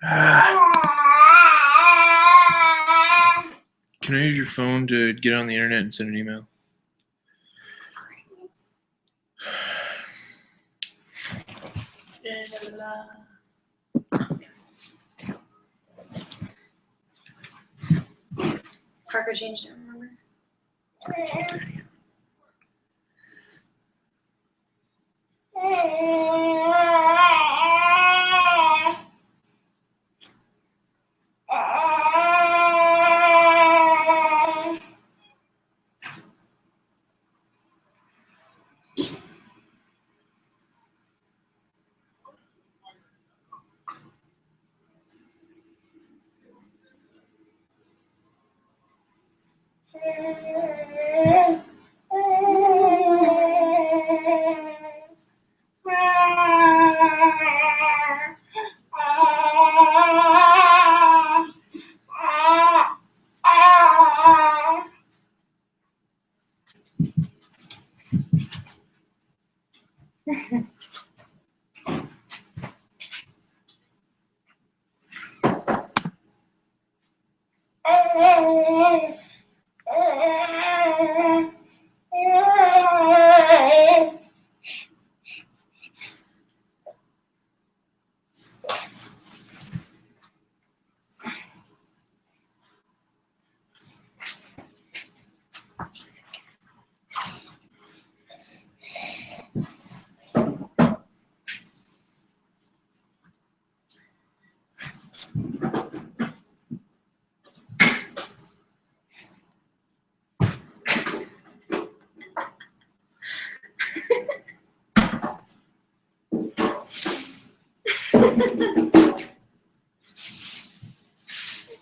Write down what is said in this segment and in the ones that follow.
Can I use your phone to get on the internet and send an email? Parker changed it, remember?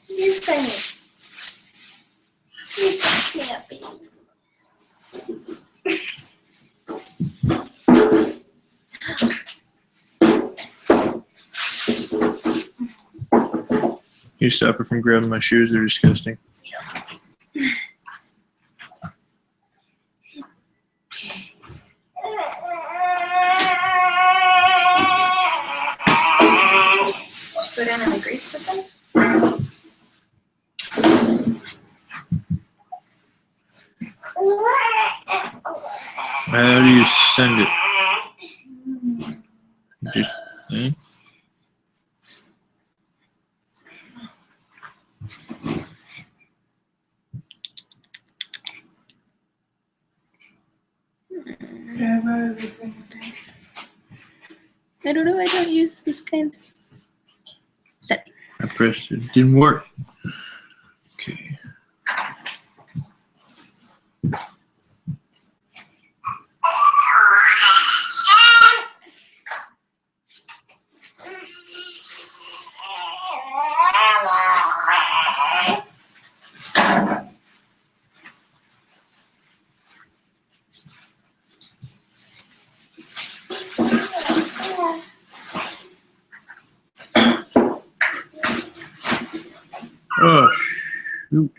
You're funny. You're happy. You stop her from grabbing my shoes, they're disgusting. Go down in the grease with them? How do you send it? Just, I don't know, I don't use this kind. Setting. I pressed it. It didn't work. Okay. Oh, shoot.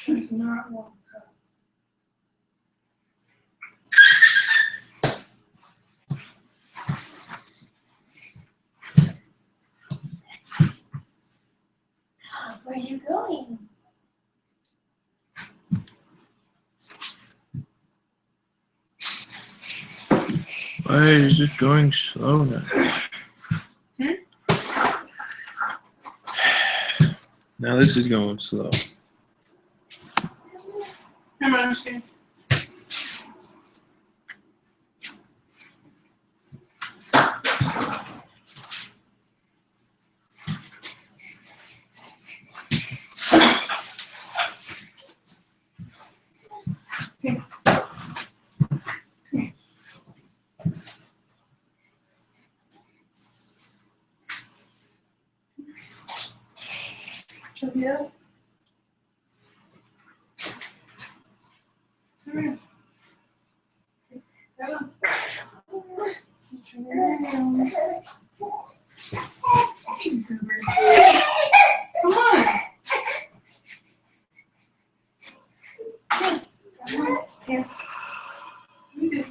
It's not one cup. Where are you going? Why is it going slow now? Now this is going slow. Come on, Shane. Yeah. Come here. Come on. Come on. Come on. Pants. You do.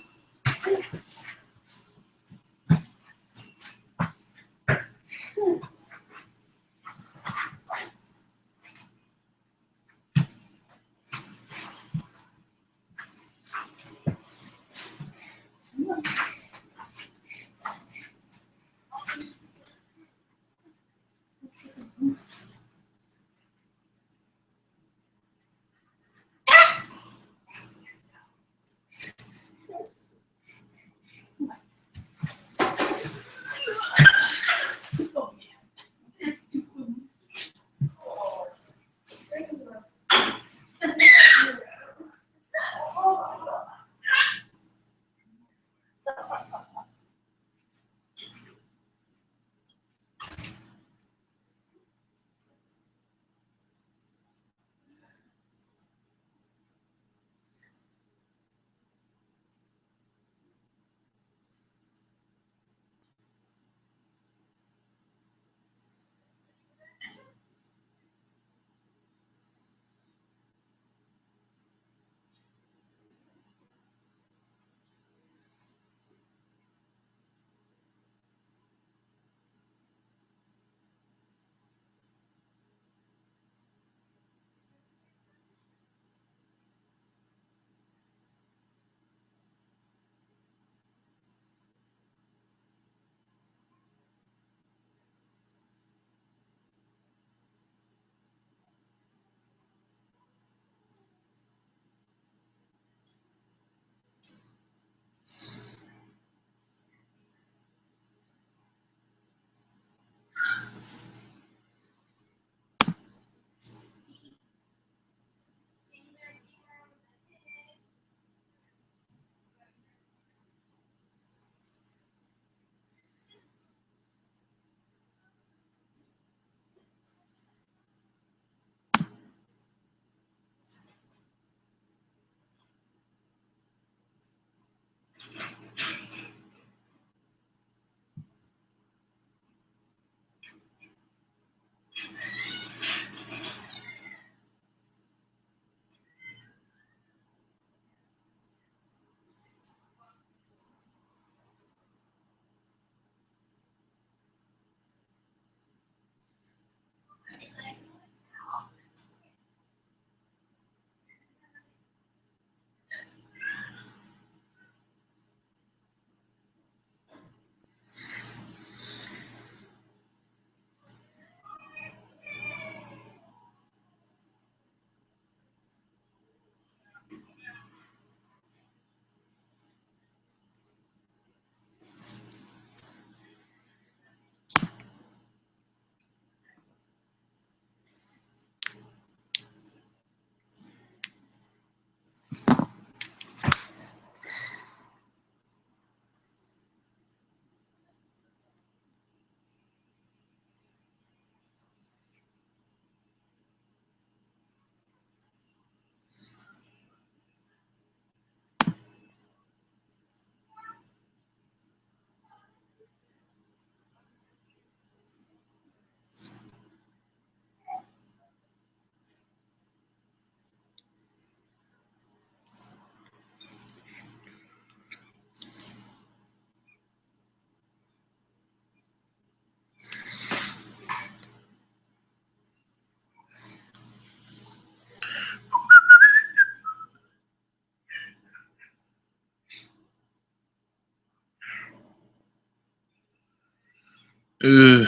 Ugh.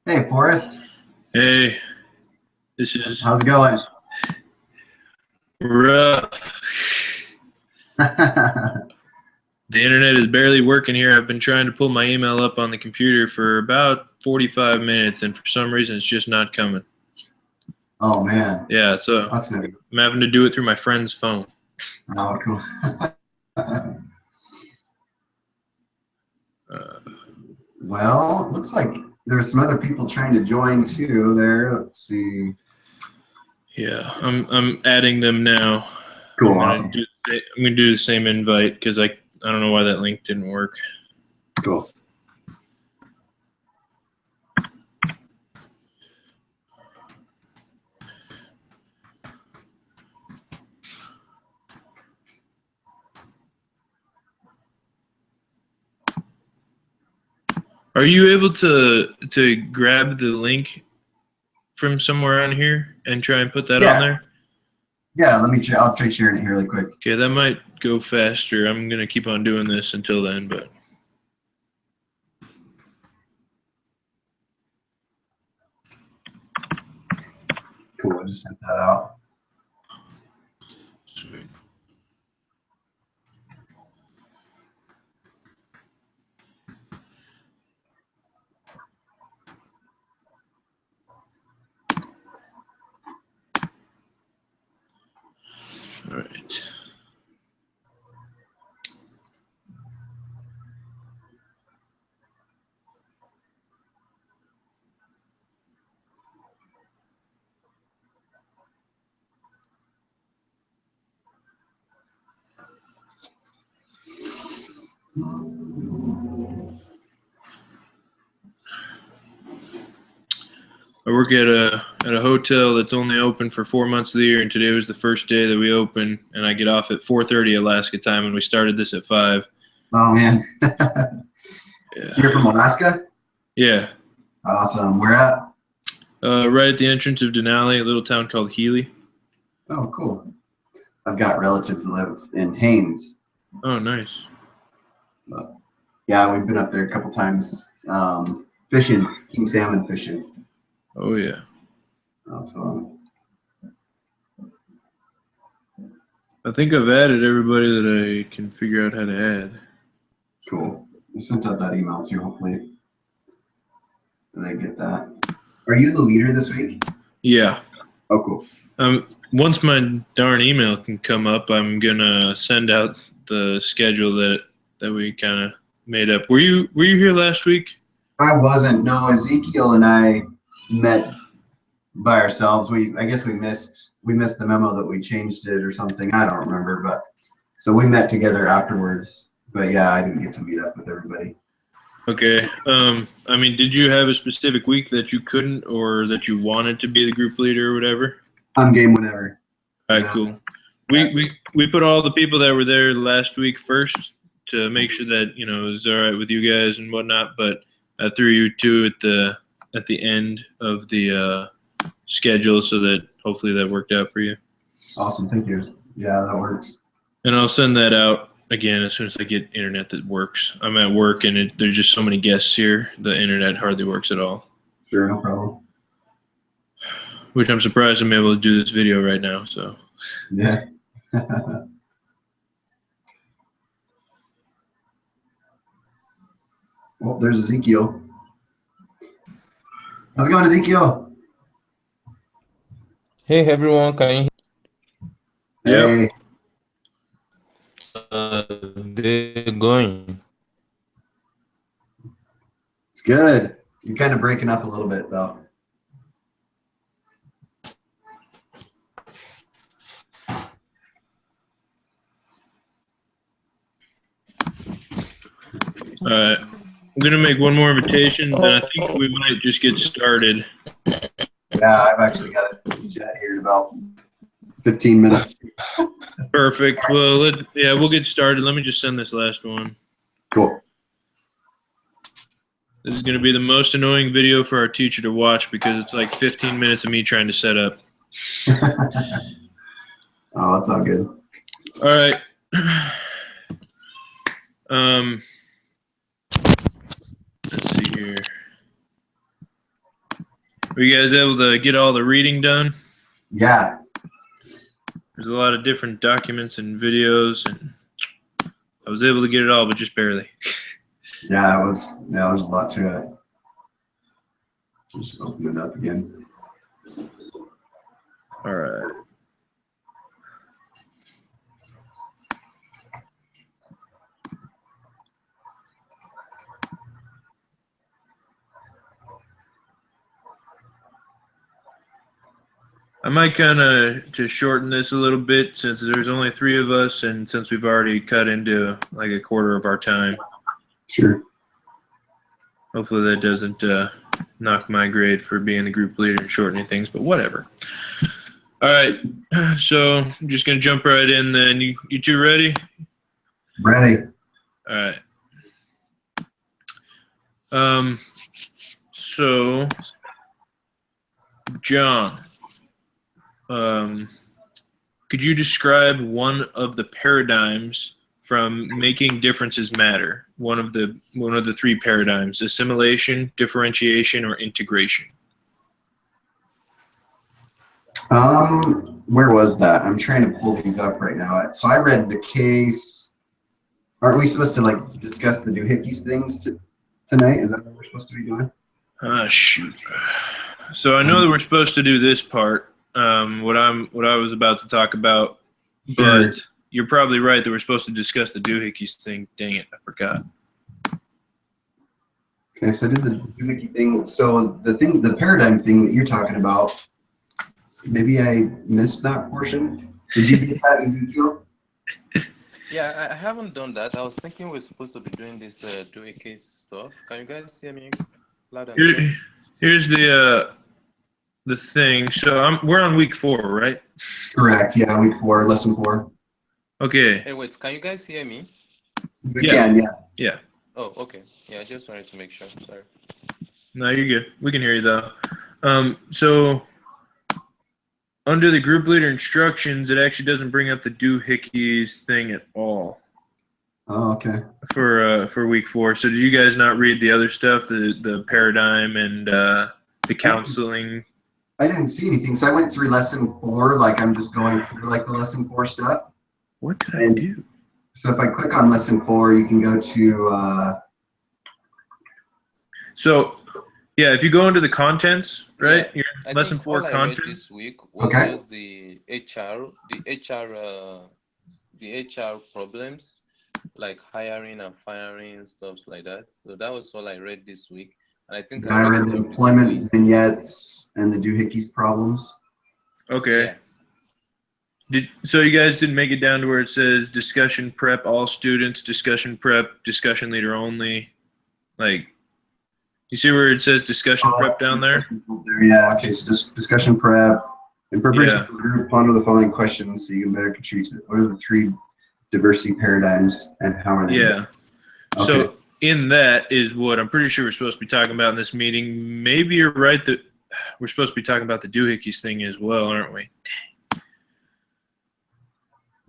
Hey, Forrest. Hey, this is How's it going? rough. The internet is barely working here. I've been trying to pull my email up on the computer for about 45 minutes, and for some reason, it's just not coming. Oh, man. Yeah, so That's no good. I'm having to do it through my friend's phone. Oh, cool. Well, it looks like there's some other people trying to join too there. Let's see. Yeah, I'm adding them now. Cool, I'm awesome. gonna do the same invite because I don't know why that link didn't work. Cool. Are you able to grab the link from somewhere on here and try and put that Yeah. on there? Yeah, I'll try sharing it here really quick. Okay, that might go faster. I'm gonna keep on doing this until then, but Cool, I just sent that out. sweet. All right. I work at a hotel that's only open for 4 months of the year, and today was the first day that we open, and I get off at 4:30 Alaska time, and we started this at 5. Oh, man. Yeah. So you're from Alaska? Yeah. Awesome. Where at? Right at the entrance of Denali, a little town called Healy. Oh, cool. I've got relatives that live in Haines. Oh, nice. But yeah, we've been up there a couple times fishing, king salmon fishing. Oh, yeah. So, I think I've added everybody that I can figure out how to add. cool. I sent out that email too, hopefully they get that. Are you the leader this week? Yeah. Oh, cool. Once my darn email can come up, I'm gonna send out the schedule that we kind of made up. Were you here last week? I wasn't. No, Ezekiel and I met by ourselves. I guess we missed the memo that we changed it or something. I don't remember, but so we met together afterwards. But yeah, I didn't get to meet up with everybody. Okay. I mean, did you have a specific week that you couldn't, or that you wanted to be the group leader or whatever? I'm game whenever. All right, Yeah. cool. We put all the people that were there last week first to make sure that it was all right with you guys and whatnot. But I threw you two at the end of the schedule, so that hopefully that worked out for you. Awesome, thank you. Yeah, that works. And I'll send that out again as soon as I get internet that works. I'm at work and there's just so many guests here. The internet hardly works at all, Sure, no problem. which I'm surprised I'm able to do this video right now. So Yeah. Well, there's Ezekiel. How's it going, Ezekiel? Hey everyone, can you Yep. Hey. they're going? It's good. You're kind of breaking up a little bit, though. All right. I'm going to make one more invitation, and I think we might just get started. Yeah, I've actually got a jet here in about 15 minutes. Perfect. Well, we'll get started. Let me just send this last one. Cool. This is going to be the most annoying video for our teacher to watch because it's like 15 minutes of me trying to set up. Oh, that's all good. All right. Let's see here. Were you guys able to get all the reading done? Yeah. There's a lot of different documents and videos, and I was able to get it all, but just barely. Yeah, it was. Yeah, there's a lot to it. Just open it up again. All right. I might kind of just shorten this a little bit since there's only 3 of us, and since we've already cut into like a quarter of our time. Sure. Hopefully that doesn't knock my grade for being the group leader and shortening things, but whatever. All right, so I'm just going to jump right in then. You two ready? Ready. All right. So, John, could you describe one of the paradigms from Making Differences Matter? One of the 3 paradigms: assimilation, differentiation, or integration. Where was that? I'm trying to pull these up right now. So I read the case. Aren't we supposed to like discuss the doohickeys things tonight? Is that what we're supposed to be doing? Ah, shoot. So I know that we're supposed to do this part, what I was about to talk about, but you're probably right that we're supposed to discuss the doohickeys thing. Dang it, I forgot. Okay, so I did the doohickey thing. So the paradigm thing that you're talking about, maybe I missed that portion. Did you get that, Ezekiel? Yeah, I haven't done that. I was thinking we're supposed to be doing this doohickey stuff. Can you guys hear me loud and clear? Here's the thing. So we're on week 4, right? Correct. Yeah, week 4, lesson 4. Okay. Hey, wait, can you guys hear me? We can, yeah. Yeah. Oh, okay. Yeah, I just wanted to make sure. Sorry. No, you're good. We can hear you though. So under the group leader instructions, it actually doesn't bring up the doohickeys thing at all Oh, okay. for week 4. So did you guys not read the other stuff, the paradigm and the counseling? I didn't see anything, so I went through lesson 4, like I'm just going through like the lesson 4 stuff. What did I do? So if I click on lesson 4, you can go to, So yeah, if you go into the contents, right? Yeah, Your lesson think 4 all I read content. this week was Okay. just the HR problems, like hiring and firing, stuff like that. So that was all I read this week. And I think I read the employment vignettes and the doohickeys problems. Okay. Yeah. So you guys didn't make it down to where it says discussion prep all students, discussion prep, discussion leader only, like. You see where it says discussion prep down there? Yeah, okay, so just discussion prep. In preparation Yeah. for the group, ponder the following questions so you can better contribute to it. What are the 3 diversity paradigms and how are they? Yeah. Okay. So in that is what I'm pretty sure we're supposed to be talking about in this meeting. Maybe you're right that we're supposed to be talking about the doohickeys thing as well, aren't we?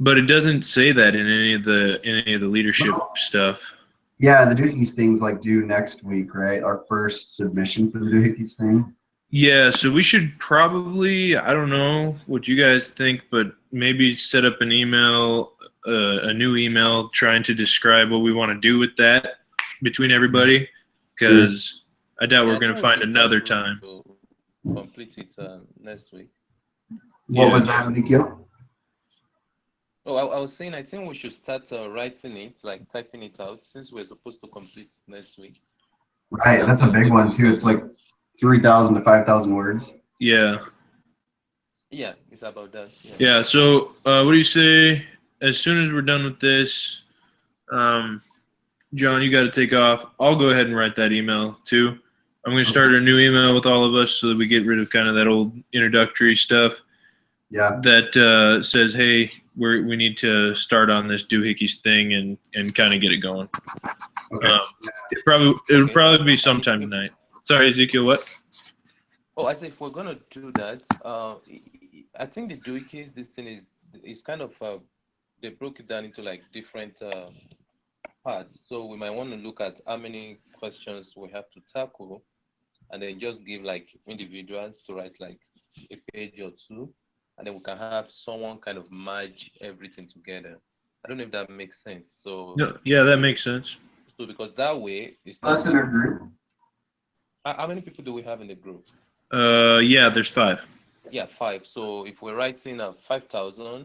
But it doesn't say that in any of the leadership stuff. Yeah, the doohickeys thing's like due next week, right? Our first submission for the doohickeys thing. Yeah, so we should probably, I don't know what you guys think, but maybe set up an email, a new email trying to describe what we want to do with that between everybody, because I doubt we're going to find another time. Complete it next week. What was that, Ezekiel? Oh, I was saying, I think we should start writing it, like typing it out, since we're supposed to complete it next week. Right, that's a big one too. It's like 3,000 to 5,000 words. Yeah. Yeah, it's about that. Yeah, so what do you say, as soon as we're done with this, John, you got to take off. I'll go ahead and write that email too. I'm going to start a new email with all of us so that we get rid of kind of that old introductory stuff. Yeah. That says, hey, we need to start on this doohickeys thing and kind of get it going. Okay. It'll probably be sometime tonight. Sorry, Ezekiel, what? Oh, I say if we're gonna do that, I think the doohickeys, this thing is kind of they broke it down into like different parts. So we might want to look at how many questions we have to tackle, and then just give like individuals to write like a page or two, and then we can have someone kind of merge everything together. I don't know if that makes sense. So No, yeah, that makes sense. So because that way it's Us in our group. How many people do we have in the group? Yeah, there's 5. Yeah, 5. So if we're writing 5,000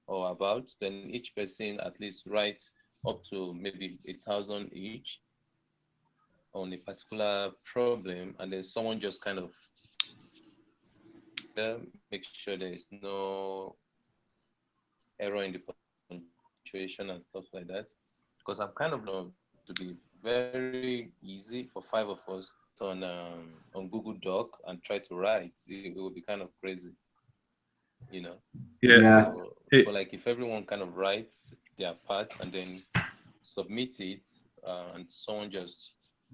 or about, then each person at least writes up to maybe 1,000 each on a particular problem, and then someone just kind of make sure there is no error in the punctuation and stuff like that. Because I'm kind of to be very easy for 5 of us on Google Doc and try to write. It will be kind of crazy, you know. Yeah. So, but like if everyone kind of writes their part and then submit it, and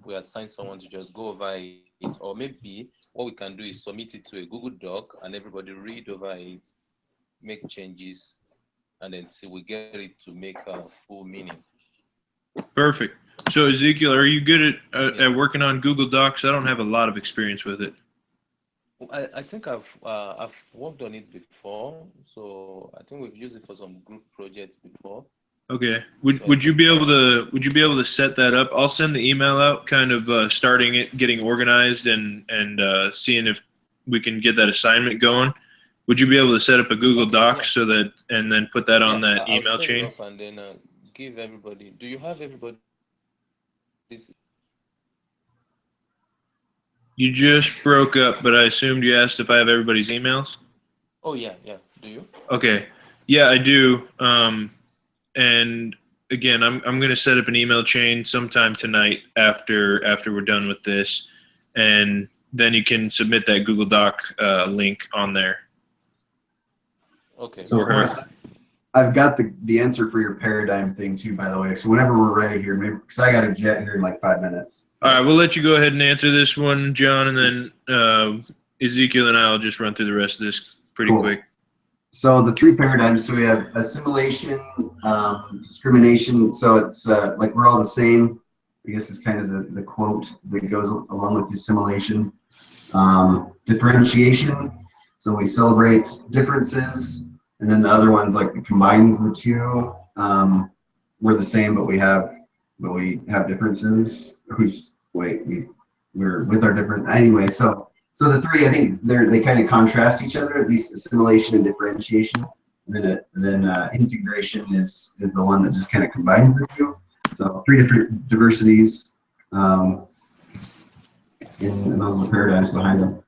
we assign someone to just go over it, or maybe what we can do is submit it to a Google Doc and everybody read over it, make changes, and then till we get it to make a full meaning. Perfect. So Ezekiel, are you good at working on Google Docs? I don't have a lot of experience with it. I think I've worked on it before, so I think we've used it for some group projects before. Okay. Would you be able to set that up? I'll send the email out, kind of starting it, getting organized, and seeing if we can get that assignment going. Would you be able to set up a Google Docs so that, and then put that on that email I'll set chain? it up and then give everybody. Do you have everybody? You just broke up, but I assumed you asked if I have everybody's emails. Oh yeah. Do you? Okay. Yeah, I do. And again, I'm going to set up an email chain sometime tonight after we're done with this, and then you can submit that Google Doc link on there. Okay. So I've got the answer for your paradigm thing too, by the way. So whenever we're ready here, maybe because I got a jet here in like 5 minutes. All right, we'll let you go ahead and answer this one, John, and then Ezekiel and I will just run through the rest of this pretty quick. So the 3 paradigms, so we have assimilation, discrimination. So it's like we're all the same. I guess is kind of the quote that goes along with the assimilation. Differentiation. So we celebrate differences. And then the other one's like it combines the two. We're the same, but we have differences. We're with our different anyway. So the 3, I think they kind of contrast each other, at least assimilation and differentiation. And then integration is the one that just kind of combines the two. So 3 different diversities, and those are the paradigms behind them.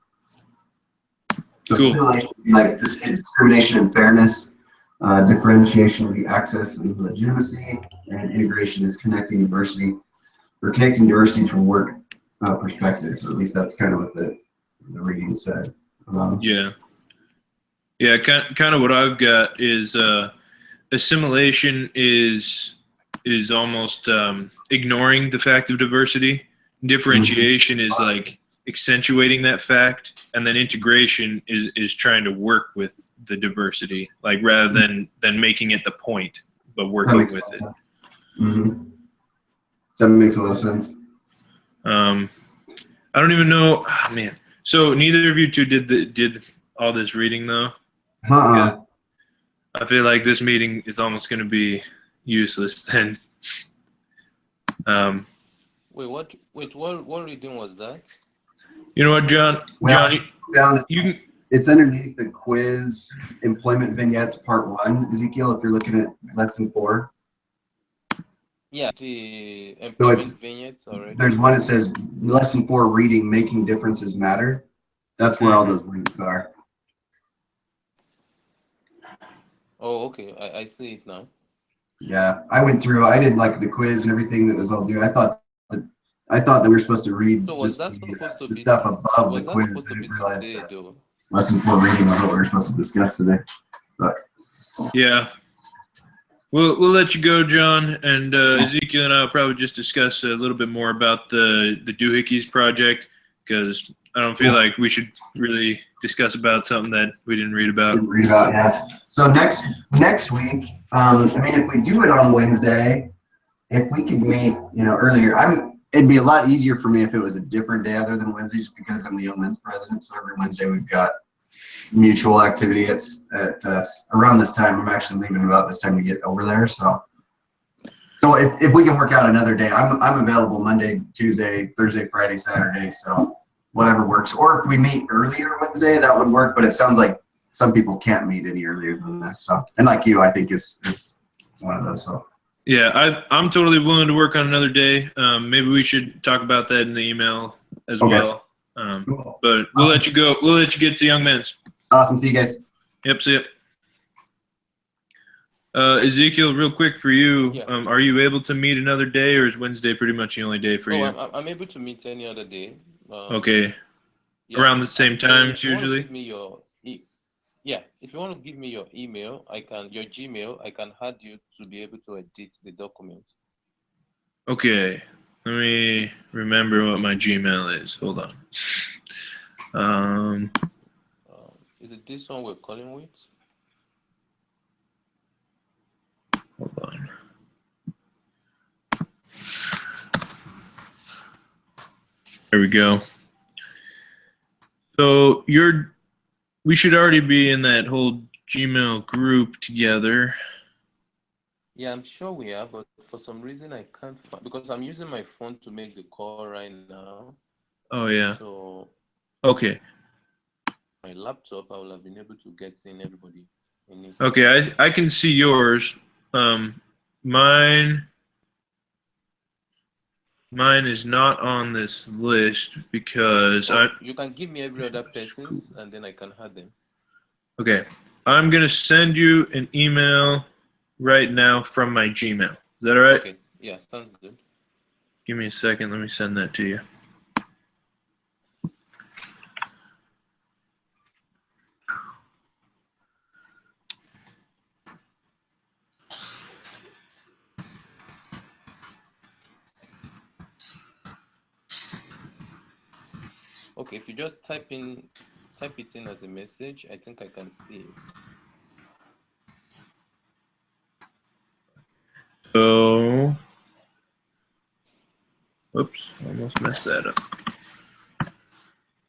So cool. Assimilation would be like discrimination and fairness. Differentiation would be access and legitimacy, and integration is connecting diversity from work perspective. So at least that's kind of what the reading said. Yeah, kind of what I've got is assimilation is almost ignoring the fact of diversity. Differentiation is like accentuating that fact, and then integration is trying to work with the diversity, like rather than making it the point, but That working makes with a lot it. of sense. Mm-hmm. That makes a lot of sense. I don't even know. Oh, man. So neither of you two did all this reading though. Uh-uh. I feel like this meeting is almost going to be useless then. Wait, what reading was that? You know what, John? Well, John, Down, you can. it's underneath the quiz employment vignettes part 1, Ezekiel, if you're looking at lesson 4. Yeah, the So employment vignettes already. there's one that says lesson 4 reading, making differences matter. That's where all those links are. Oh, okay. I see it now. Yeah, I went through, I did like the quiz and everything that was all due. I thought that we were supposed to read So was just that supposed to the be stuff above was the that quiz. supposed I to be didn't realize today that though? lesson 4 reading was what we were supposed to discuss today. But Yeah. We'll let you go, John, and Ezekiel and I will probably just discuss a little bit more about the doohickeys project, because I don't feel like we should really discuss about something that we didn't read about. didn't read about that. So next week, I mean, if we do it on Wednesday, if we could meet, earlier, it'd be a lot easier for me if it was a different day other than Wednesday, just because I'm the Young Men's president. So every Wednesday we've got mutual activity at around this time. I'm actually leaving about this time to get over there. So if we can work out another day, I'm available Monday, Tuesday, Thursday, Friday, Saturday. So whatever works. Or if we meet earlier Wednesday, that would work. But it sounds like some people can't meet any earlier than this. So, and like you, I think is one of those. So. Yeah, I'm totally willing to work on another day. Maybe we should talk about that in the email as Okay. well. Cool. But we'll let you go. We'll let you get to Young Men's. Awesome. See you guys. Yep, see ya. Ezekiel, real quick for you, Yeah. are you able to meet another day, or is Wednesday pretty much the only day for you? I'm able to meet any other day. Okay. Yeah. Around the same If you times wanna usually? give me your if you want to give me your email, your Gmail, I can add you to be able to edit the document. Okay. Let me remember what my Gmail is. Hold on. Is it this one we're calling with? Hold on. There we go. So we should already be in that whole Gmail group together. Yeah, I'm sure we are, but for some reason I can't find, because I'm using my phone to make the call right now. Oh yeah. So Okay. my laptop, I will have been able to get in everybody in it. Okay, I can see yours. Mine is not on this list because You can give me every other person's and then I can add them. Okay, I'm gonna send you an email right now from my Gmail. Is that all right? Okay, yeah, sounds good. Give me a second. Let me send that to you. Okay, if you just type it in as a message, I think I can see it. So, oops, almost messed that up.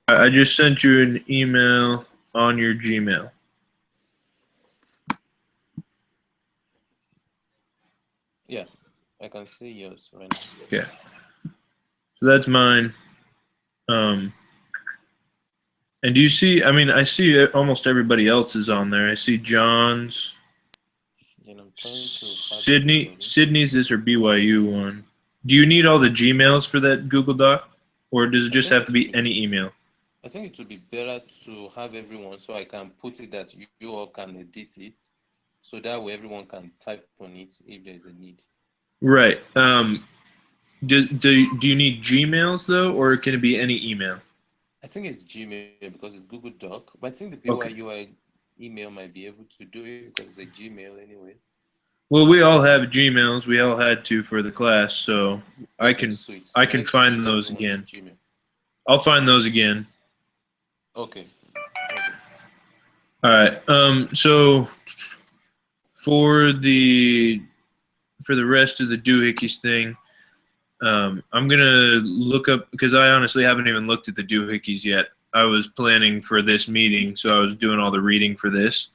I just sent you an email on your Gmail. Yeah, I can see yours right now. Okay. So that's mine. And do you see, I mean, I see almost everybody else is on there. I see John's, And I'm trying to add everybody. Sydney's is her BYU one. Do you need all the Gmails for that Google Doc? Or does it just have to be any email? I think it would be better to have everyone so I can put it that you all can edit it. So that way everyone can type on it if there's a need. Right. Do you need Gmails though, or can it be any email? I think it's Gmail because it's Google Doc, but I think the BYUI email might be able to do it because it's a Gmail anyways. Well, we all have Gmails. We all had to for the class, so I Okay, can sweet. I So can let's find use those everyone's again. Gmail. I'll find those again. Okay. All right. So for the rest of the doohickeys thing, I'm gonna look up because I honestly haven't even looked at the doohickeys yet. I was planning for this meeting, so I was doing all the reading for this.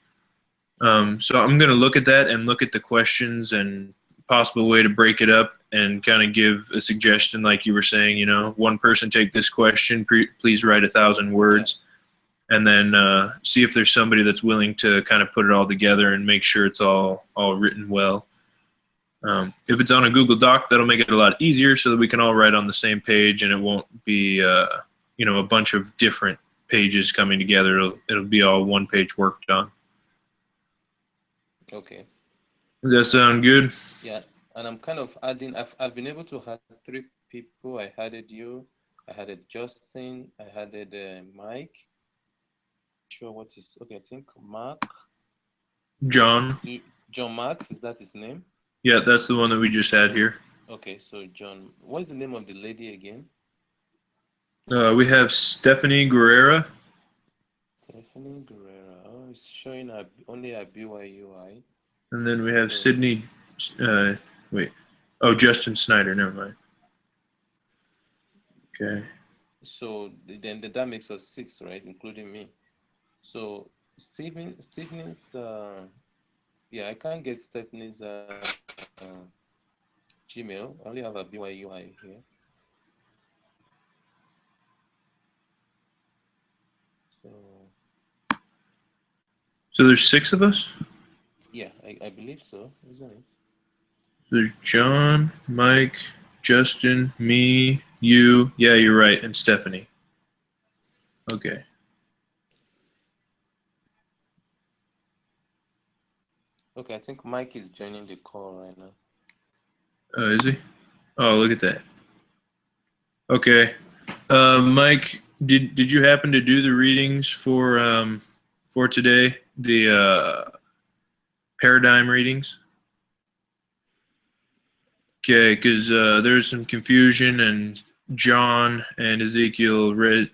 So I'm gonna look at that and look at the questions and possible way to break it up and kind of give a suggestion, like you were saying. You know, one person take this question, please write 1,000 words. And then see if there's somebody that's willing to kind of put it all together and make sure it's all written well. If it's on a Google Doc, that'll make it a lot easier so that we can all write on the same page and it won't be a bunch of different pages coming together. It'll be all one page worked on. Okay. Does that sound good? Yeah, and I'm kind of adding. I've been able to add 3 people. I added you. I added Justin. I added Mike. Sure, what is okay? I think Mark. John. John Marks, is that his name? Yeah, that's the one that we just had here. Okay, so John. What's the name of the lady again? We have Stephanie Guerrera. Stephanie Guerrera. Oh, it's showing only a BYUI. And then we have Sydney. Justin Snyder. Never mind. Okay. So then that makes us 6, right, including me. So Stephen's. Yeah, I can't get Stephanie's Gmail. I only have a BYUI here. So there's 6 of us? Yeah, I believe so, isn't it? There's John, Mike, Justin, me, you. Yeah, you're right, and Stephanie. Okay. Okay, I think Mike is joining the call right now. Is he? Oh, look at that. Okay. Mike, did you happen to do the readings for today? The paradigm readings? Okay, because there's some confusion, and John and Ezekiel did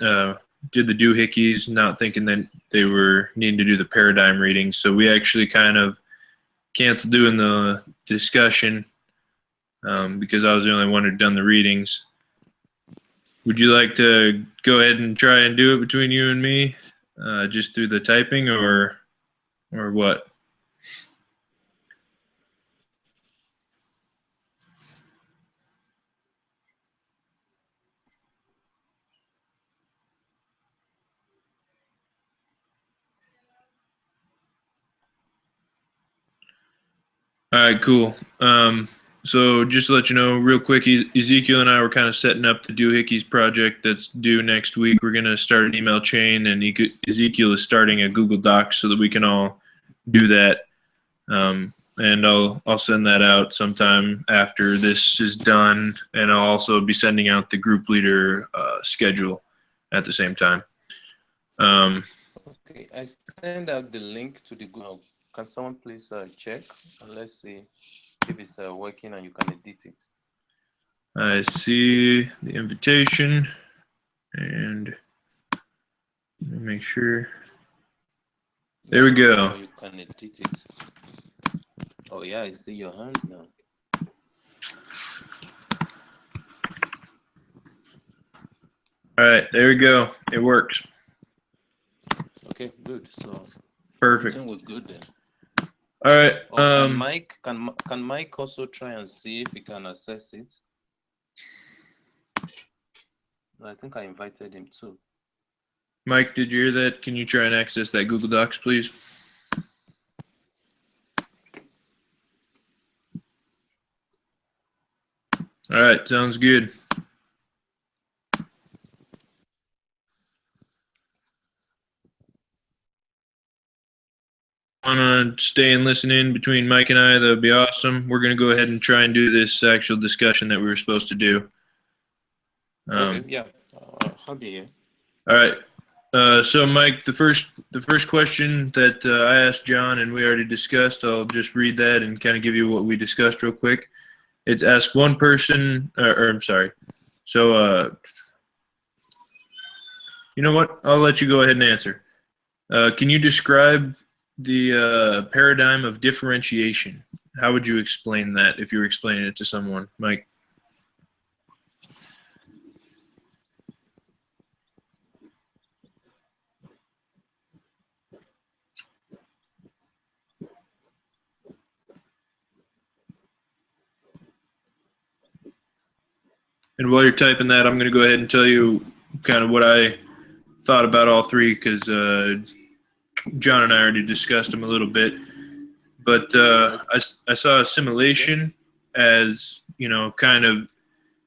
the doohickeys, not thinking that they were needing to do the paradigm readings. So we actually kind of canceled doing the discussion because I was the only one who'd done the readings. Would you like to go ahead and try and do it between you and me, just through the typing, or what? All right, cool. So just to let you know real quick, Ezekiel and I were kind of setting up the doohickeys project that's due next week. We're going to start an email chain, and Ezekiel is starting a Google Docs so that we can all do that. And I'll send that out sometime after this is done, and I'll also be sending out the group leader schedule at the same time. Okay, I send out the link to the Google. Can someone please check and let's see if it's working and you can edit it. I see the invitation, and let me make sure. There we go. You can edit it. Oh yeah, I see your hand now. All right, there we go. It works. Okay, good. So Perfect. everything was good then. All right. Can Mike also try and see if he can access it? I think I invited him too. Mike, did you hear that? Can you try and access that Google Docs, please? All right, sounds good. Want to stay and listen in between Mike and I? That would be awesome. We're going to go ahead and try and do this actual discussion that we were supposed to do. Okay, yeah, I'll be here. All right. So, Mike, the first question that I asked John and we already discussed, I'll just read that and kind of give you what we discussed real quick. It's ask one person, or I'm sorry. So, You know what? I'll let you go ahead and answer. Can you describe the paradigm of differentiation? How would you explain that if you were explaining it to someone, Mike? And while you're typing that, I'm going to go ahead and tell you kind of what I thought about all three, because John and I already discussed them a little bit. But I saw assimilation as, kind of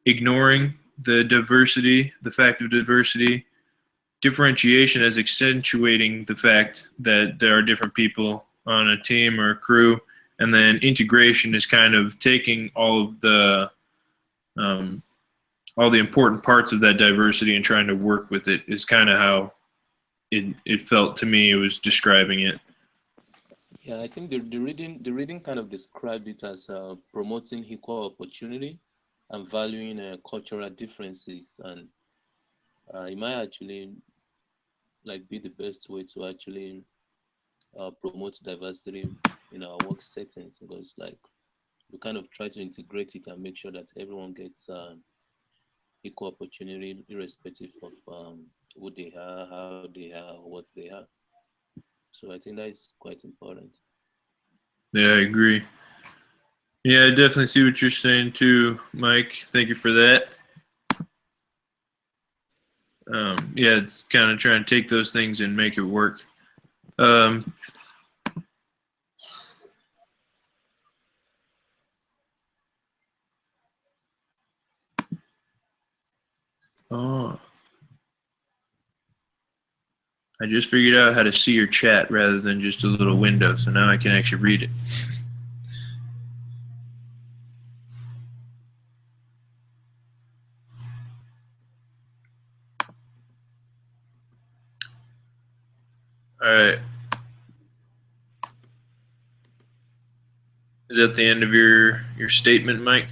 ignoring the diversity, the fact of diversity. Differentiation as accentuating the fact that there are different people on a team or a crew. And then integration is kind of taking all the important parts of that diversity and trying to work with it, is kind of how it felt to me. It was describing it. Yeah, I think the reading kind of described it as promoting equal opportunity and valuing cultural differences, and it might actually be the best way to actually promote diversity in our work settings, because we kind of try to integrate it and make sure that everyone gets equal opportunity irrespective of who they are, how they are, or what they are. So I think that is quite important. Yeah, I agree. Yeah, I definitely see what you're saying too, Mike. Thank you for that. Yeah, kind of trying to take those things and make it work. Oh, I just figured out how to see your chat rather than just a little window, so now I can actually read it. All right. Is that the end of your statement, Mike?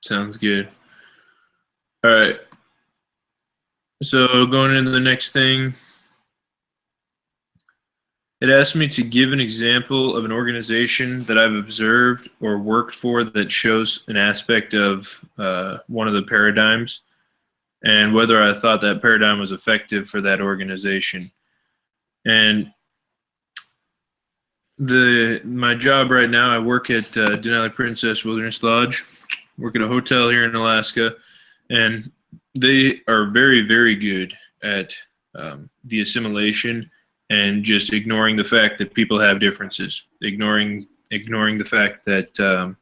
Sounds good. All right. So going into the next thing, it asked me to give an example of an organization that I've observed or worked for that shows an aspect of one of the paradigms, and whether I thought that paradigm was effective for that organization. And my job right now, I work at Denali Princess Wilderness Lodge, work at a hotel here in Alaska, and they are very, very good at the assimilation and just ignoring the fact that people have differences, ignoring the fact that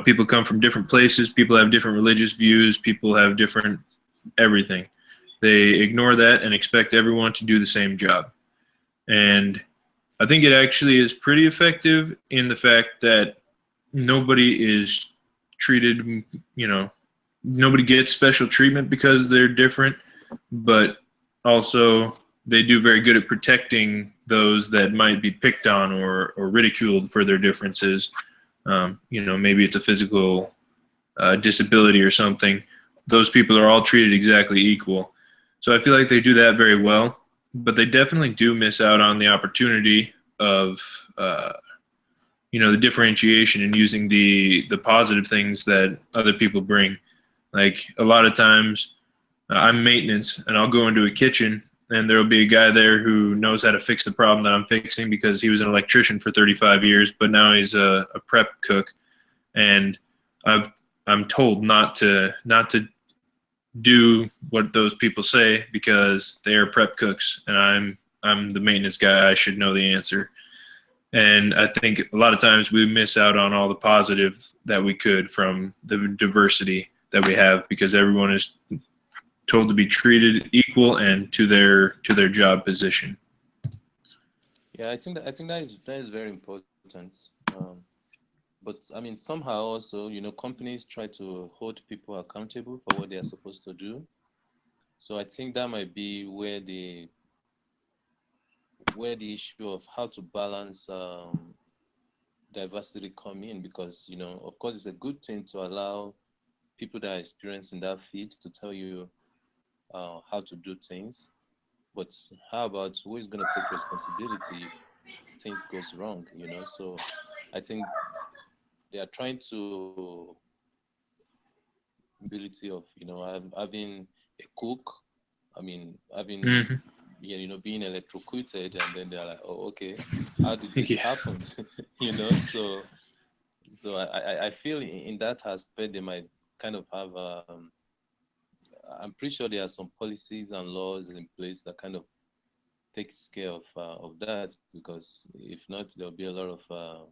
people come from different places, people have different religious views, people have different everything. They ignore that and expect everyone to do the same job. And I think it actually is pretty effective in the fact that nobody is treated, nobody gets special treatment because they're different, but also they do very good at protecting those that might be picked on or ridiculed for their differences. Maybe it's a physical disability or something. Those people are all treated exactly equal. So I feel like they do that very well, but they definitely do miss out on the opportunity of, the differentiation and using the positive things that other people bring. Like a lot of times I'm maintenance and I'll go into a kitchen and there'll be a guy there who knows how to fix the problem that I'm fixing because he was an electrician for 35 years, but now he's a prep cook. And I'm told not to do what those people say because they are prep cooks and I'm the maintenance guy. I should know the answer. And I think a lot of times we miss out on all the positive that we could from the diversity that we have because everyone is told to be treated equal and to their job position. Yeah, I think that is very important. Um, but I mean, somehow also, companies try to hold people accountable for what they are supposed to do. So I think that might be where the issue of how to balance diversity come in, because of course it's a good thing to allow people that are experienced in that field to tell you how to do things. But how about who is going to take responsibility if things goes wrong? So I think they are trying to ability of having a cook. I mean, having Hmm. yeah, being electrocuted, and then they're like, oh, okay, how did this Yeah. happen? So I feel in that aspect they might kind of have. I'm pretty sure there are some policies and laws in place that kind of takes care of that, because if not, there'll be a lot of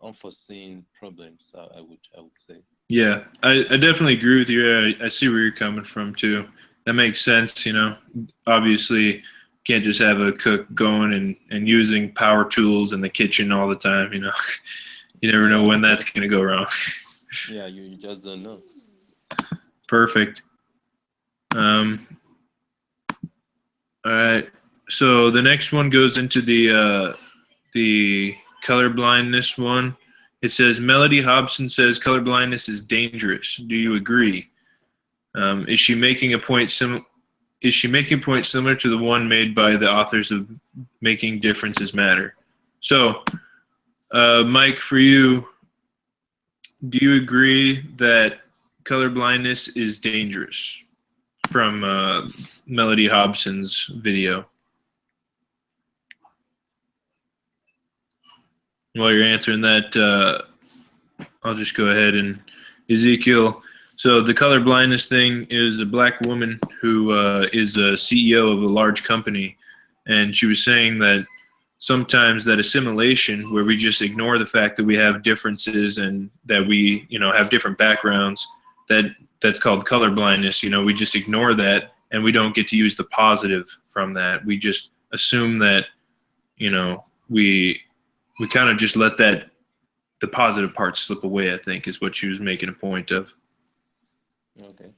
unforeseen problems. I would say. Yeah, I definitely agree with you. I see where you're coming from too. That makes sense, you know. Obviously, can't just have a cook going and using power tools in the kitchen all the time, you know. You never know Yeah, when that's going to go wrong. yeah. You just don't know. Perfect. Um, all right. So the next one goes into the color blindness one. It says Melody Hobson says color blindness is dangerous. Do you agree? Is she making a point Is she making a point similar to the one made by the authors of Making Differences Matter? So, Mike, for you, do you agree that color blindness is dangerous? From Melody Hobson's video. While you're answering that, I'll just go ahead and Ezekiel. So the color blindness thing is a black woman who is a CEO of a large company, and she was saying that sometimes that assimilation, where we just ignore the fact that we have differences and that we, have different backgrounds, that's called color blindness. We just ignore that and we don't get to use the positive from that. We just assume that, we kind of just let the positive parts slip away, I think, is what she was making a point of. Okay.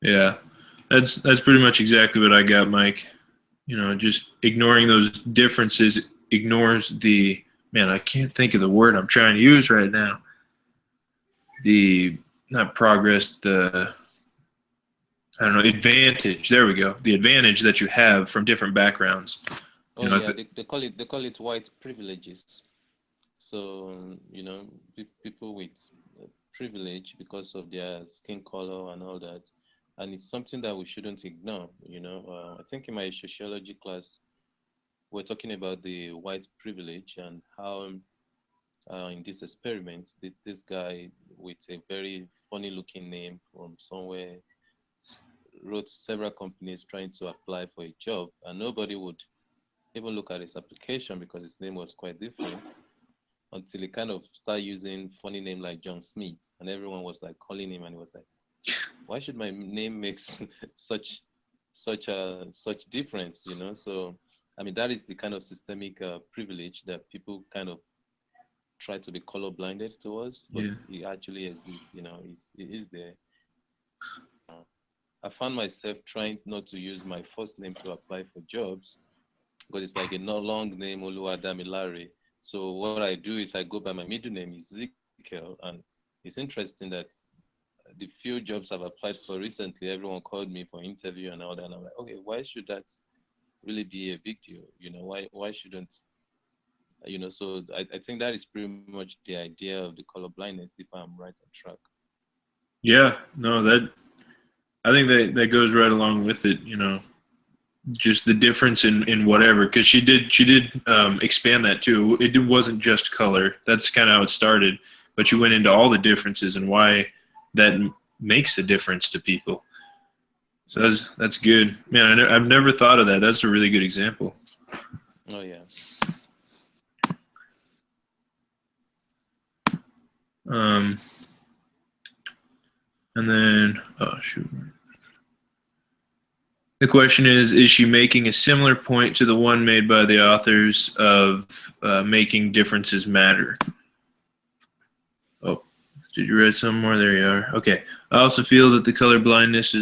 Yeah, that's pretty much exactly what I got, Mike. Just ignoring those differences ignores the man. I can't think of the word I'm trying to use right now. The not progress, the I don't know, advantage. There we go. The advantage that you have from different backgrounds. Oh If yeah, it, they call it white privileges. So people with privilege because of their skin color and all that, and it's something that we shouldn't ignore. I think in my sociology class we're talking about the white privilege and how in this experiment this guy with a very funny looking name from somewhere wrote several companies trying to apply for a job, and nobody would even look at his application because his name was quite different, until he kind of started using funny name like John Smith, and everyone was like calling him, and he was like, why should my name make such difference? So I mean, that is the kind of systemic privilege that people kind of try to be color blinded towards, but yeah, it actually exists. It is there. I found myself trying not to use my first name to apply for jobs because it's like a no long name, Oluwadamilare. So what I do is I go by my middle name, Ezekiel, and it's interesting that the few jobs I've applied for recently, everyone called me for interview and all that, and I'm like, okay, why should that really be a big deal? Why shouldn't So I think that is pretty much the idea of the color blindness, if I'm right on track. yeah, no, I think that goes right along with it. Just the difference in whatever, because she did expand that too. It wasn't just color. That's kind of how it started, but she went into all the differences and why that makes a difference to people. So that's good, man. I've never thought of that. That's a really good example. Oh yeah. And then shoot. The question is she making a similar point to the one made by the authors of making differences matter? Oh, did you read some more? There you are. Okay. I also feel that the color blindness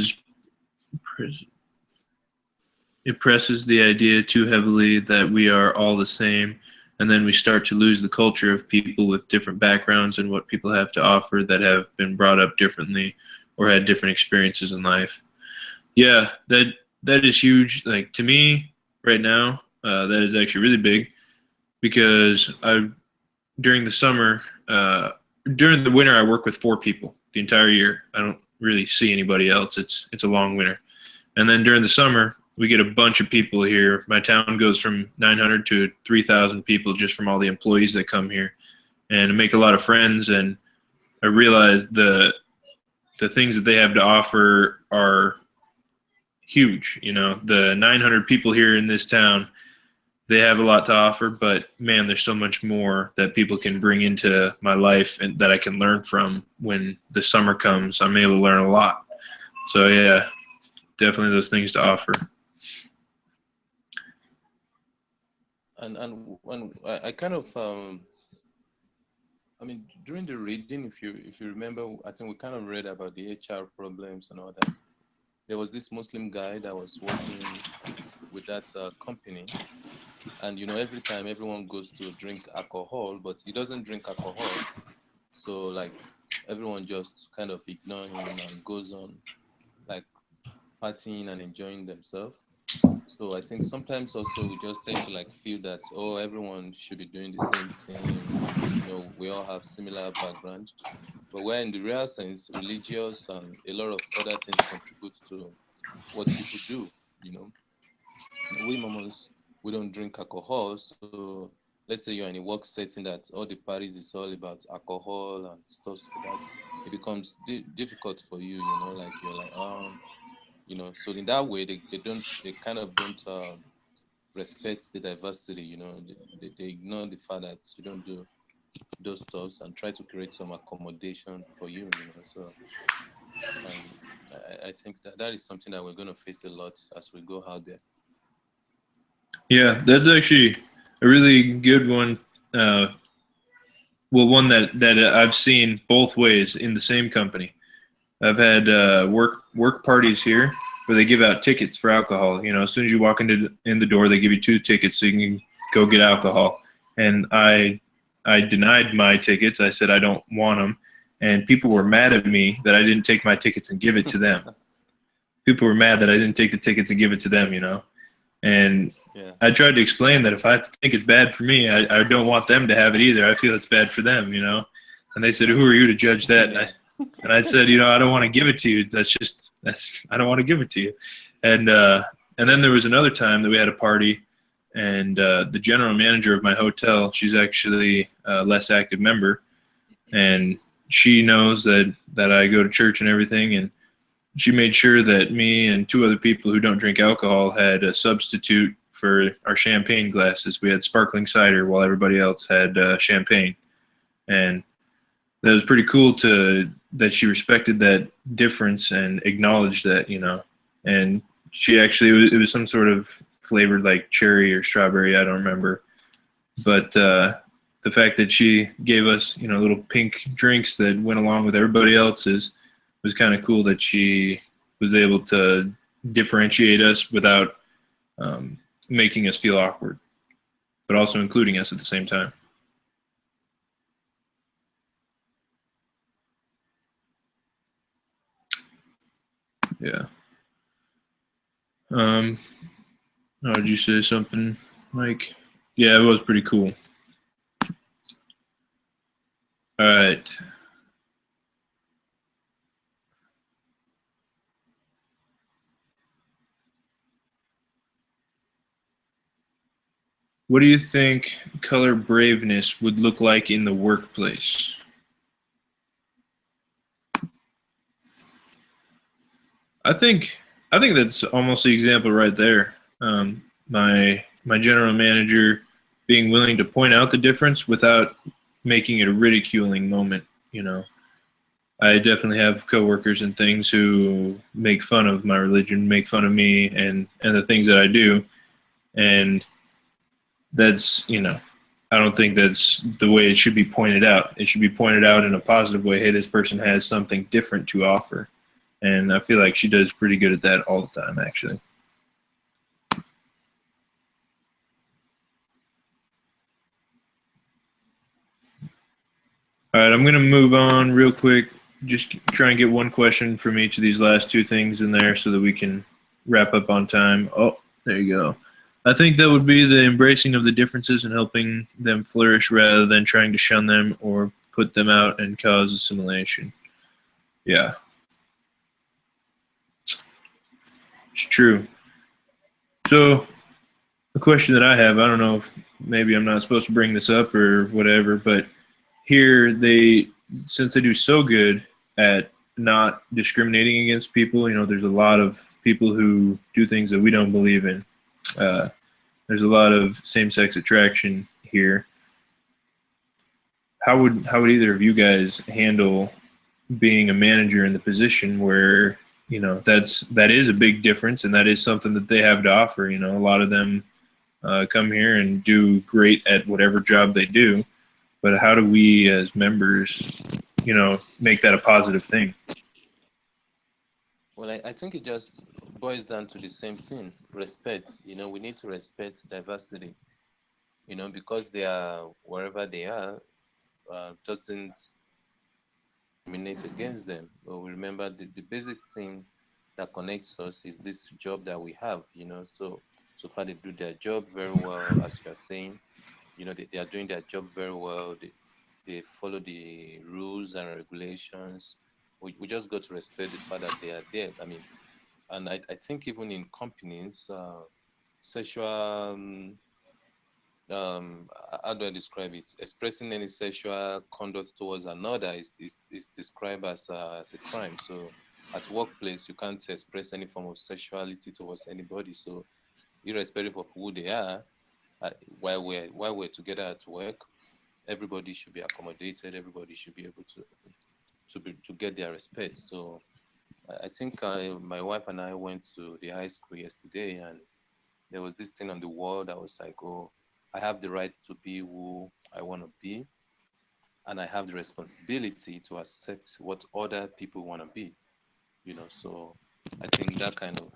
it presses the idea too heavily that we are all the same, and then we start to lose the culture of people with different backgrounds and what people have to offer that have been brought up differently or had different experiences in life. Yeah, that is huge. Like, to me right now, that is actually really big, because during the summer, during the winter, I work with 4 people the entire year. I don't really see anybody else. It's a long winter. And then during the summer, we get a bunch of people here. My town goes from 900 to 3,000 people just from all the employees that come here, and I make a lot of friends. And I realize the things that they have to offer are huge. You know, the 900 people here in this town, they have a lot to offer, but man, there's so much more that people can bring into my life and that I can learn from. When the summer comes, I'm able to learn a lot. So yeah, definitely those things to offer. And when I kind of I mean, during the reading, if you remember, I think we kind of read about the HR problems and all that. There was this Muslim guy that was working with that company, and every time everyone goes to drink alcohol, but he doesn't drink alcohol, so like everyone just kind of ignore him and goes on like partying and enjoying themselves. So I think sometimes also we just tend to like feel that, oh, everyone should be doing the same thing. We all have similar backgrounds, but where in the real sense, religious and a lot of other things contribute to what people do. We Mormons, we don't drink alcohol, so let's say you're in a work setting that all the parties is all about alcohol and stuff like that, it becomes difficult for you. Like you're like, so in that way, they kind of don't respect the diversity. They ignore the fact that you don't do those stuffs and try to create some accommodation for you. So I think that is something that we're going to face a lot as we go out there. Yeah, that's actually a really good one. One that I've seen both ways in the same company. I've had work parties here where they give out tickets for alcohol. As soon as you walk in the door, they give you 2 tickets so you can go get alcohol. And I denied my tickets. I said I don't want them. And people were mad at me that I didn't take my tickets and give it to them. People were mad that I didn't take the tickets and give it to them, And yeah. I tried to explain that if I think it's bad for me, I don't want them to have it either. I feel it's bad for them, And they said, who are you to judge that? And I said, I don't want to give it to you. I don't want to give it to you. And then there was another time that we had a party, and the general manager of my hotel, she's actually a less active member, and she knows that I go to church and everything, and she made sure that me and 2 other people who don't drink alcohol had a substitute for our champagne glasses. We had sparkling cider while everybody else had champagne. And that was pretty cool that she respected that difference and acknowledged that, And she actually, it was some sort of flavored like cherry or strawberry, I don't remember. But the fact that she gave us, little pink drinks that went along with everybody else's was kind of cool, that she was able to differentiate us without making us feel awkward, but also including us at the same time. Yeah. Oh, did you say something, Mike? Yeah, it was pretty cool. All right. What do you think color braveness would look like in the workplace? I think I think that's almost the example right there. My general manager being willing to point out the difference without making it a ridiculing moment. You know, I definitely have coworkers and things who make fun of my religion, make fun of me and the things that I do, and that's, you know, I don't think that's the way it should be pointed out. It should be pointed out in a positive way. Hey, this person has something different to offer. And I feel like she does pretty good at that all the time, actually. All right, I'm going to move on real quick. Just try and get one question from each of these last two things in there so that we can wrap up on time. Oh, there you go. I think that would be the embracing of the differences and helping them flourish rather than trying to shun them or put them out and cause assimilation. Yeah. It's true. So the question that I have, I don't know if maybe I'm not supposed to bring this up or whatever, but here since they do so good at not discriminating against people, you know, there's a lot of people who do things that we don't believe in. There's a lot of same-sex attraction here. How would either of you guys handle being a manager in the position where, you know, that is a big difference and that is something that they have to offer? You know, a lot of them come here and do great at whatever job they do, but how do we as members, you know, make that a positive thing? Well, I think it just boils down to the same thing, respect. You know, we need to respect diversity, you know, because they are wherever they are, doesn't discriminate against them. But we remember the basic thing that connects us is this job that we have, you know. So far they do their job very well, as you are saying. You know, they are doing their job very well. They follow the rules and regulations. We just got to respect the fact that they are there. I mean, and I think even in companies, sexual, how do I describe it? Expressing any sexual conduct towards another is described as a crime. So at workplace, you can't express any form of sexuality towards anybody. So irrespective of who they are, while we're together at work, everybody should be accommodated. Everybody should be able to get their respect. So I think my wife and I went to the high school yesterday, and there was this thing on the wall that was like, oh, I have the right to be who I want to be, and I have the responsibility to accept what other people want to be. You know, so I think that kind of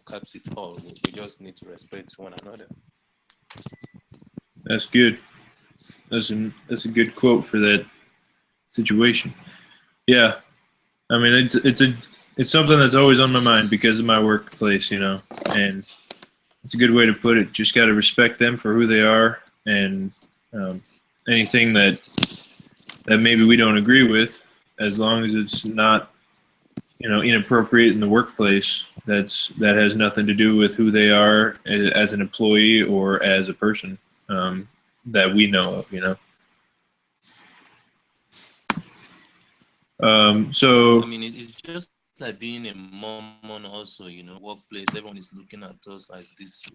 caps it all. We just need to respect one another. That's good. That's a good quote for that situation. Yeah, I mean it's something that's always on my mind because of my workplace, you know, and it's a good way to put it. Just got to respect them for who they are, and anything that maybe we don't agree with, as long as it's not, you know, inappropriate in the workplace. That has nothing to do with who they are as an employee or as a person that we know of, you know. So I mean, it's just like being a Mormon also, you know, workplace, everyone is looking at us as this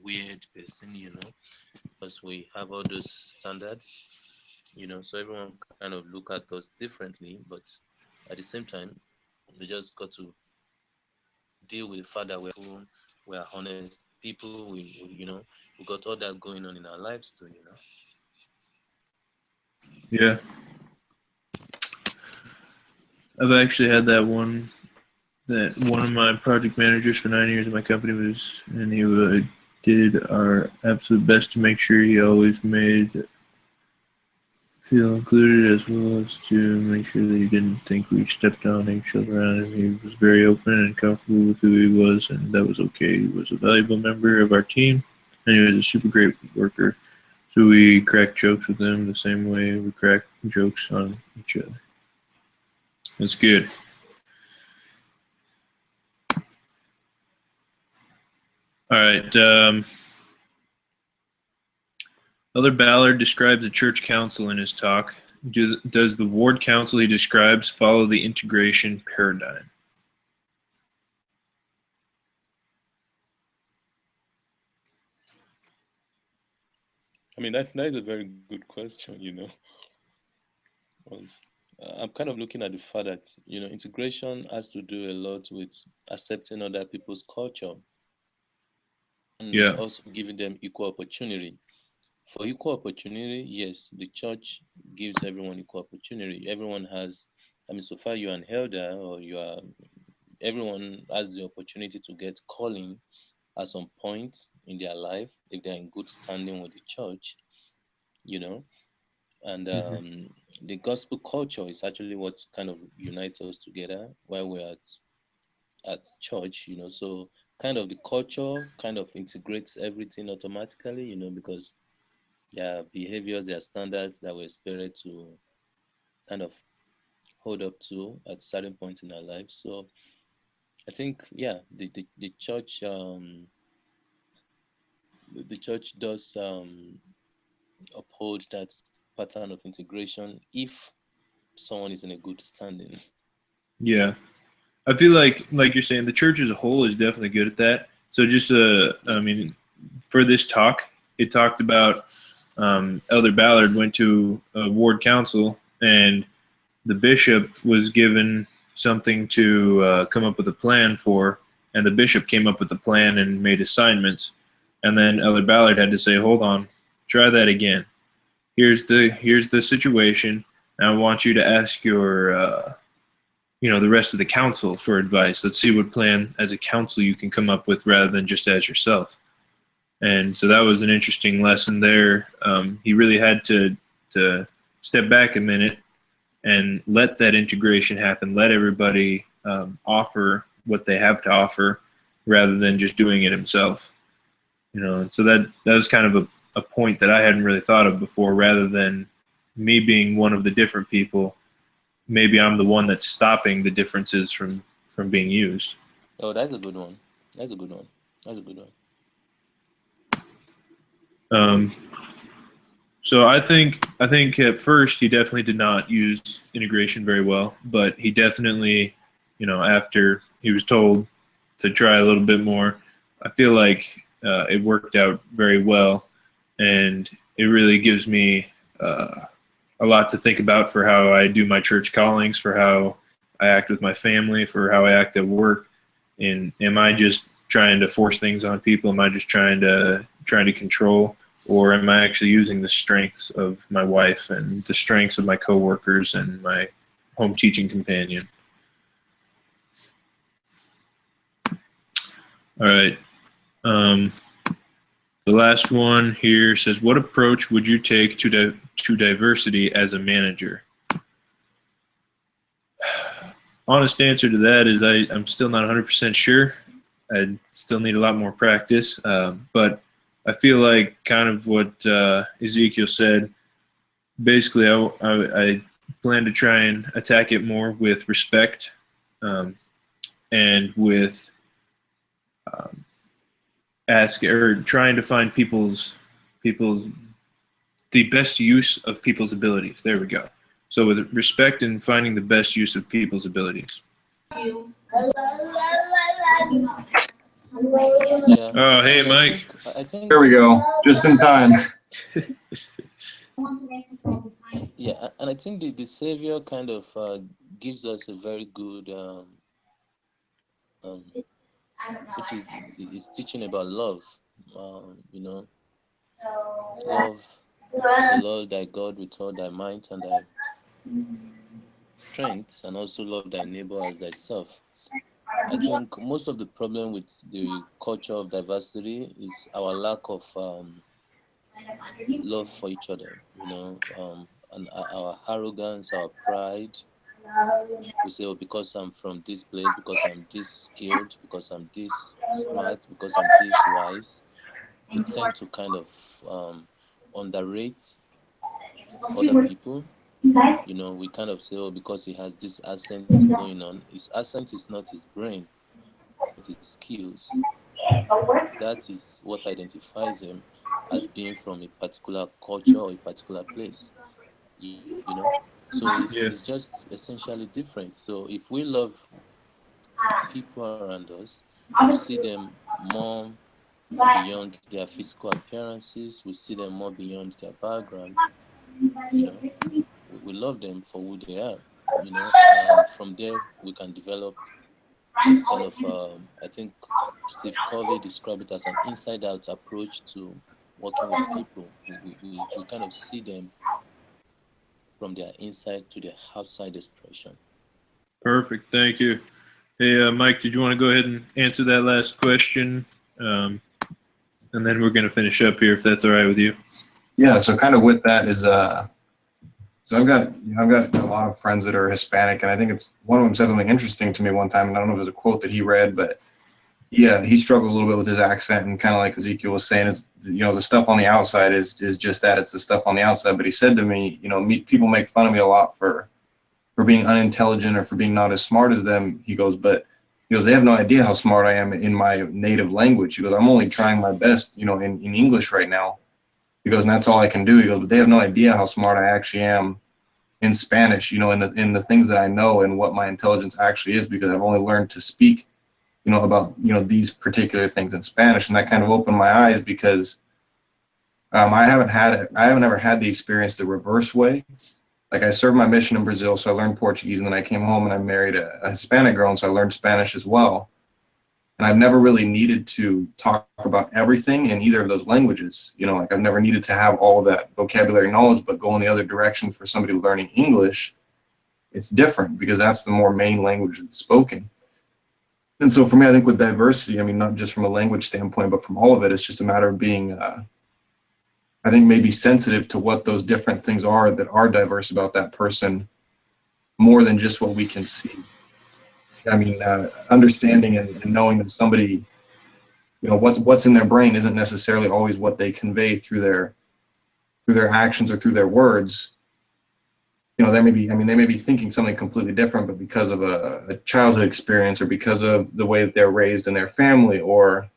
weird person, you know, because we have all those standards, you know, so everyone kind of look at us differently, but at the same time, we just got to deal with the fact that we're honest people, we you know, we got all that going on in our lives too, you know. yeah, I've actually had that one of my project managers for 9 years at my company and he did our absolute best to make sure he always made feel included, as well as to make sure that he didn't think we stepped on each other around him. He was very open and comfortable with who he was, and that was okay. He was a valuable member of our team, and he was a super great worker. So we cracked jokes with him the same way we crack jokes on each other. That's good. All right. Elder Ballard describes the church council in his talk. Does the ward council he describes follow the integration paradigm? I mean, that is a very good question, 'cause, I'm kind of looking at the fact that, integration has to do a lot with accepting other people's culture and Yeah. also giving them equal opportunity. For equal opportunity, yes, the church gives everyone equal opportunity. Everyone has, I mean, so far you're an elder or everyone has the opportunity to get calling at some point in their life if they're in good standing with the church, you know. And Hmm. the gospel culture is actually what kind of unites us together while we're at church, So kind of the culture kind of integrates everything automatically, because there are behaviors, there are standards that we're expected to kind of hold up to at certain point in our lives. So I think, yeah, the church the church does uphold that pattern of integration if someone is in a good standing. Yeah. I feel like you're saying, the church as a whole is definitely good at that. So just I Yeah. mean, for this talk, it talked about Elder Ballard went to a ward council, and the bishop was given something to come up with a plan for, and the bishop came up with the plan and made assignments, and then Elder Ballard had to say, "Hold on, try that again. Here's the situation. And I want you to ask your the rest of the council for advice. Let's see what plan as a council you can come up with rather than just as yourself." And so that was an interesting lesson there. He really had to step back a minute and let that integration happen. Let everybody offer what they have to offer rather than just doing it himself. So that was kind of a point that I hadn't really thought of before. Rather than me being one of the different people, maybe I'm the one that's stopping the differences from being used. Oh, that's a good one. That's a good one. That's a good one. Um, so I think at first he definitely did not use integration very well, but he definitely, after he was told to try a little bit more, I feel like it worked out very well, and it really gives me a lot to think about for how I do my church callings, for how I act with my family, for how I act at work. And am I just trying to force things on people? Am I just trying to control, or am I actually using the strengths of my wife and the strengths of my coworkers and my home teaching companion? All right. Um, the last one here says, "What approach would you take to diversity as a manager?" Honest answer to that is I'm still not 100% sure. I still need a lot more practice, but I feel like kind of what Ezekiel said. Basically, I plan to try and attack it more with respect, and with trying to find people's the best use of people's abilities. There we go. So with respect and finding the best use of people's abilities. Yeah. Oh, hey, Mike. I think There we go. Just in time. yeah, and I think the Savior kind of gives us a very good which is teaching about love. Love the Lord thy God with all thy might and thy strength, and also love thy neighbor as thyself. I think most of the problem with the culture of diversity is our lack of love for each other, and our arrogance, our pride. We say, oh, because I'm from this place, because I'm this skilled, because I'm this smart, because I'm this wise, we tend to kind of underrate other people. We kind of say, oh, because he has this accent going on. His accent is not his brain, but his skills. That is what identifies him as being from a particular culture or a particular place. So Yeah. it's just essentially different. So if we love people around us, we see them more beyond their physical appearances. We see them more beyond their background. You know, we love them for who they are. You know, and from there we can develop kind of I think Steve Covey described it as an inside-out approach to working with people. We kind of see them from their inside to their outside expression. Perfect. Thank you. Hey, Mike, did you want to go ahead and answer that last question? And then we're going to finish up here if that's all right with you. Yeah, so kind of with that is so I've got a lot of friends that are Hispanic, and I think it's one of them said something interesting to me one time, and I don't know if it was a quote that he read, but yeah, he struggles a little bit with his accent, and kind of like Ezekiel was saying, is the stuff on the outside is just that, it's the stuff on the outside. But he said to me, people make fun of me a lot for being unintelligent or for being not as smart as them. He goes, they have no idea how smart I am in my native language. He goes, I'm only trying my best, in English right now. He goes, and that's all I can do. He goes, but they have no idea how smart I actually am in Spanish, in the things that I know and what my intelligence actually is, because I've only learned to speak, about, these particular things in Spanish. And that kind of opened my eyes, because I haven't ever had the experience the reverse way. Like, I served my mission in Brazil, so I learned Portuguese, and then I came home and I married a Hispanic girl, and so I learned Spanish as well. And I've never really needed to talk about everything in either of those languages. Like, I've never needed to have all of that vocabulary knowledge, but go in the other direction for somebody learning English. It's different, because that's the more main language that's spoken. And so for me, I think with diversity, not just from a language standpoint, but from all of it, it's just a matter of being, I think, maybe sensitive to what those different things are that are diverse about that person, more than just what we can see. Understanding and knowing that somebody, what's in their brain isn't necessarily always what they convey through their actions or through their words. They may be thinking something completely different, but because of a childhood experience, or because of the way that they're raised in their family, or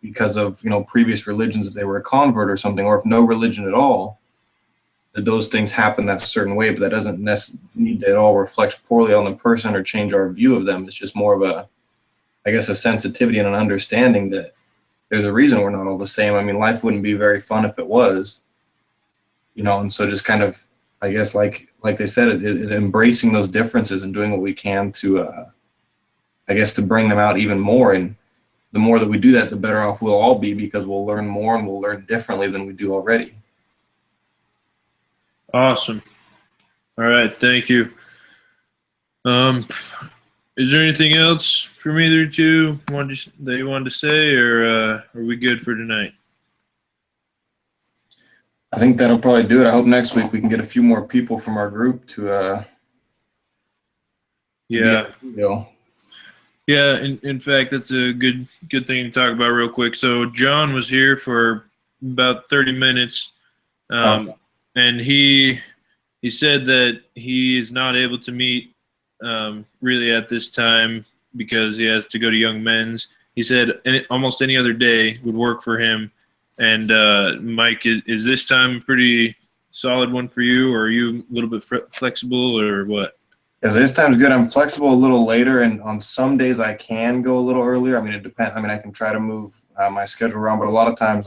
because of, previous religions, if they were a convert or something, or if no religion at all, that those things happen that certain way, but that doesn't need to at all reflect poorly on the person or change our view of them. It's just more of a sensitivity and an understanding that there's a reason we're not all the same. Life wouldn't be very fun if it was, and so just kind of, I guess, like they said, embracing those differences and doing what we can to, to bring them out even more. And the more that we do that, the better off we'll all be, because we'll learn more and we'll learn differently than we do already. Awesome. All right. Thank you. Is there anything else from either of you that you wanted to say, or are we good for tonight? I think that'll probably do it. I hope next week we can get a few more people from our group to Yeah. Go. Yeah. In fact, that's a good thing to talk about real quick. So John was here for about 30 minutes. And he said that he is not able to meet really at this time, because he has to go to Young Men's. He said almost any other day would work for him. And Mike, is this time a pretty solid one for you, or are you a little bit flexible, or what? Yeah, this time's good. I'm flexible a little later, and on some days I can go a little earlier. It depends. I can try to move my schedule around, but a lot of times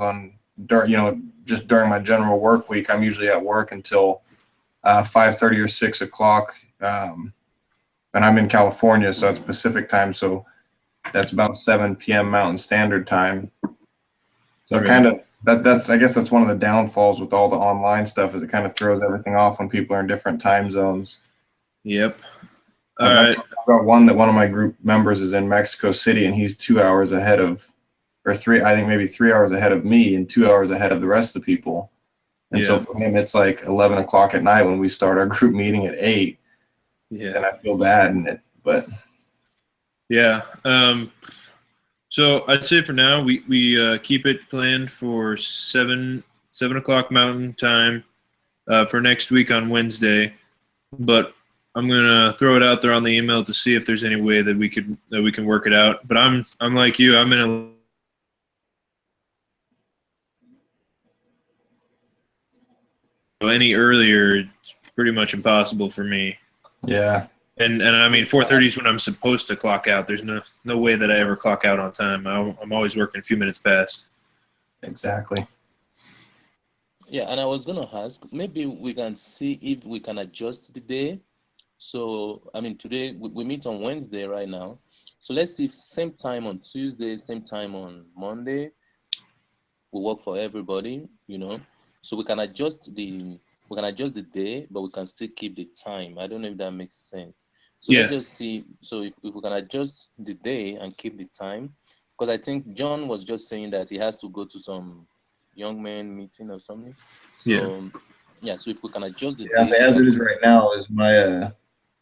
just during my general work week, I'm usually at work until 5:30 or 6 o'clock. And I'm in California, so it's Pacific time. So that's about 7 p.m. Mountain Standard Time. So Right. I guess that's one of the downfalls with all the online stuff, is it kind of throws everything off when people are in different time zones. Yep. All right. I've got one of my group members is in Mexico City, and he's 2 hours ahead of, or maybe 3 hours ahead of me, and 2 hours ahead of the rest of the people. And so for him, it's like 11 o'clock at night when we start our group meeting at 8. Yeah. And I feel bad but Yeah. So I'd say for now we keep it planned for 7 o'clock Mountain Time for next week on Wednesday. But I'm gonna throw it out there on the email to see if there's any way that we can work it out. But I'm like you. I'm in any earlier. It's pretty much impossible for me. yeah. And I mean 4:30 is when I'm supposed to clock out. There's no way that I ever clock out on time. I'm always working a few minutes past. Exactly. Yeah, and I was gonna ask, maybe we can see if we can adjust the day. So, I mean, today we meet on Wednesday right now. So let's see if same time on Tuesday, same time on Monday will work for everybody, you know. So we can adjust the day, but we can still keep the time. I don't know if that makes sense. So let's Yeah. just see. So if we can adjust the day and keep the time, because I think John was just saying that he has to go to some young men meeting or something. So yeah, so if we can adjust the Yeah, day. so as it is right now is my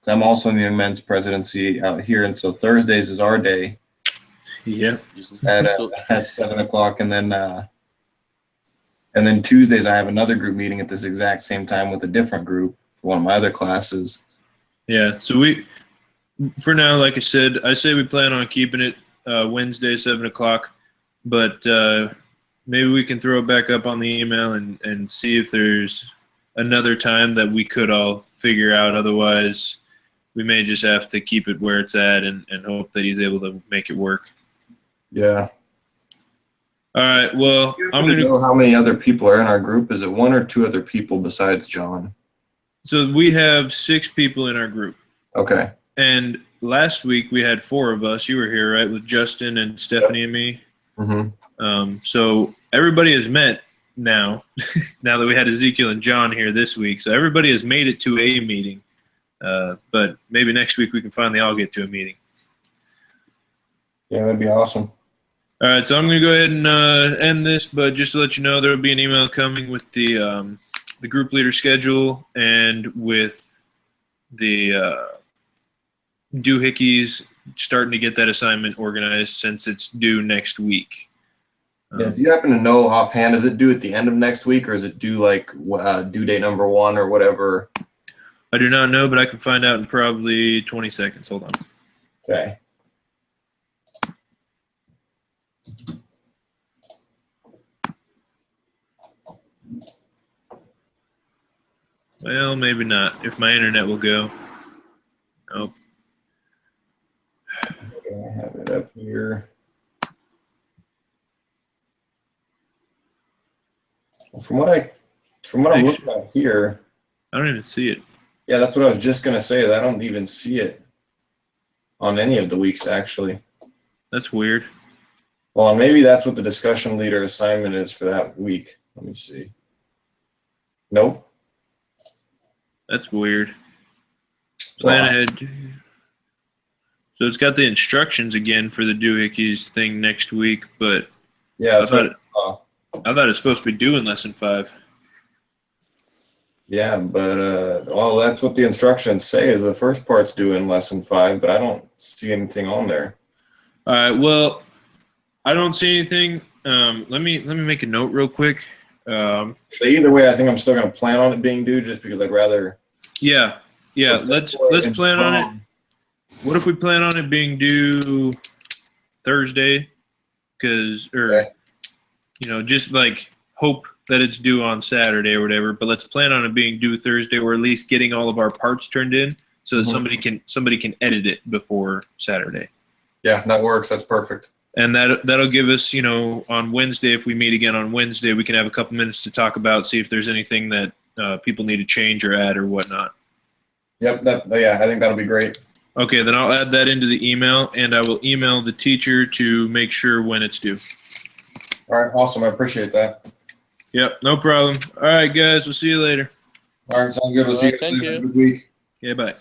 I'm also in the men's presidency out here, and so Thursdays is our day Yeah. at 7 o'clock, and then Tuesdays I have another group meeting at this exact same time with a different group for one of my other classes. Yeah. So for now, like I say we plan on keeping it Wednesday 7 o'clock, but maybe we can throw it back up on the email and see if there's another time that we could all figure out. Otherwise, we may just have to keep it where it's at and hope that he's able to make it work. Yeah. All right. Well, I'm to gonna. know how many other people are in our group. Is it one or two other people besides John? So we have 6 people in our group, Okay. and last week we had 4 of us. You were here, right, with Justin and Stephanie and me. Mm-hmm. So everybody has met now. Now that we had Ezekiel and John here this week, so everybody has made it to a meeting. But maybe next week we can finally all get to a meeting. Yeah, that'd be awesome. All right, so I'm going to go ahead and end this, but just to let you know, there will be an email coming with the group leader schedule and with the doohickeys starting to get that assignment organized since it's due next week. Yeah. Do you happen to know offhand? Is it due at the end of next week, or is it due like due date number 1 or whatever? I do not know, but I can find out in probably 20 seconds. Hold on. Okay. Well, maybe not. If my internet will go. Nope. Okay, I have it up here. From what I'm looking at here, I don't even see it. yeah, that's what I was just gonna say. I don't even see it on any of the weeks actually. That's weird. Well, and maybe that's what the discussion leader assignment is for that week. Let me see. Nope. That's weird. Plan Wow. ahead. So it's got the instructions again for the doohickeys thing next week, but Yeah, that's I thought what, it's supposed to be due in lesson 5. yeah, but well, that's what the instructions say. Is the first part's due in lesson 5, but I don't see anything on there. All right. Well, I don't see anything. Let me make a note real quick. So either way, I think I'm still gonna plan on it being due, just because I'd rather. Yeah. Let's plan on it. What if we plan on it being due Thursday? Okay. Just like hope that it's due on Saturday or whatever. But let's plan on it being due Thursday, or at least getting all of our parts turned in, so that Mhm. somebody can edit it before Saturday. Yeah, that works. That's perfect. And that'll give us, on Wednesday, if we meet again on Wednesday, we can have a couple minutes to talk about, see if there's anything that people need to change or add or whatnot. Yep. Yeah, I think that'll be great. Okay, then I'll add that into the email, and I will email the teacher to make sure when it's due. All right, awesome. I appreciate that. Yep, no problem. All right, guys, we'll see you later. All right, sounds good. We'll see you. Thank later. you. Have a good week. Yeah, bye.